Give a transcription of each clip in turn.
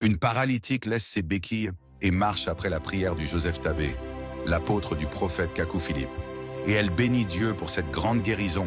Une paralytique laisse ses béquilles et marche après la prière du Joseph Tabé, l'apôtre du prophète Kakou Philippe. Et elle bénit Dieu pour cette grande guérison.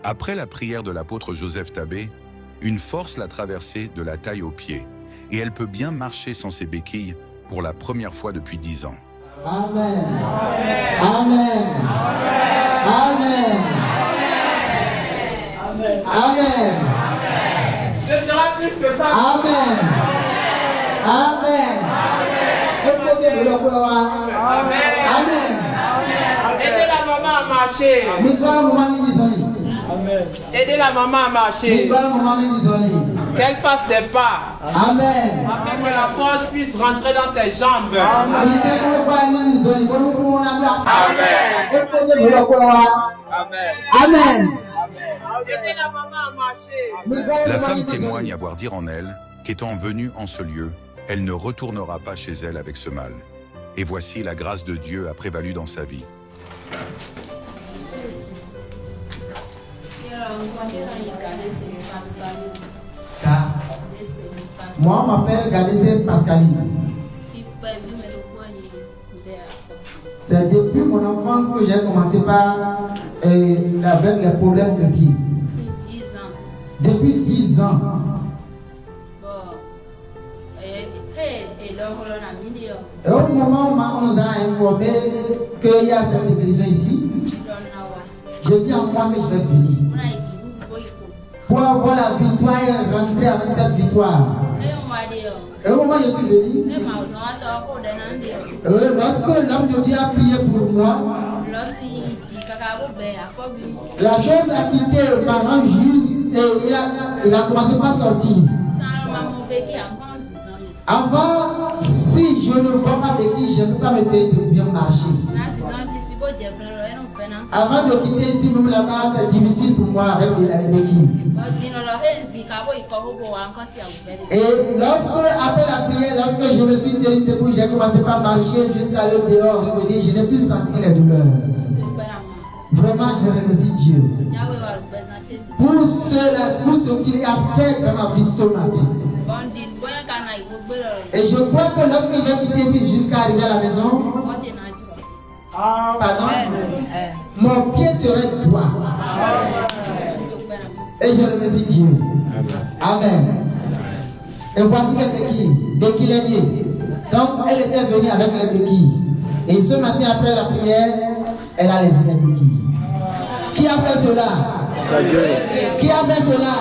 Après la prière de l'apôtre Joseph Tabé, une force l'a traversée de la taille aux pieds, et elle peut bien marcher sans ses béquilles pour la première fois depuis 10 ans. Amen. Amen. Amen. Amen. Amen. Ce sera plus que ça. Amen. Amen. Amen. Aidez la maman à marcher. Aidez la maman à marcher. Qu'elle fasse des pas. Amen. Afin que la force puisse rentrer dans ses jambes. Amen. Amen. Aidez la maman à marcher. La femme témoigne avoir dit en elle qu'étant venue en ce lieu, elle ne retournera pas chez elle avec ce mal. Et voici la grâce de Dieu a prévalu dans sa vie. Moi, on m'appelle Gadese Pascaline. C'est depuis mon enfance que j'ai commencé avec les problèmes de pied. Depuis 10 ans. Et au moment où on nous a informé qu'il y a cette guérison ici, je dis en moi que je vais venir. Pour avoir la victoire et rentrer avec cette victoire. Et au moment où je suis venu, lorsque l'homme de Dieu a prié pour moi, la chose a quitté pendant juste et il a commencé par sortir. Avant, si je ne vois pas béquille, je ne peux pas me tenir de bien marcher. Avant de quitter ici, même là-bas, c'est difficile pour moi avec les béquilles. Et après la prière, lorsque je me suis tenu debout, j'ai commencé par marcher jusqu'à aller dehors, revenir, je n'ai plus senti les douleurs. Vraiment, je remercie Dieu pour ce qu'il a fait dans ma vie ce matin. Et je crois que lorsque je vais quitter ici jusqu'à arriver à la maison, pardon, mon pied serait droit. Et je remercie Dieu. Amen. Et voici les béquilles est liée. Donc, elle était venue avec les béquilles. Et ce matin, après la prière, elle a laissé les béquilles. Qui a fait cela? Qui a fait cela?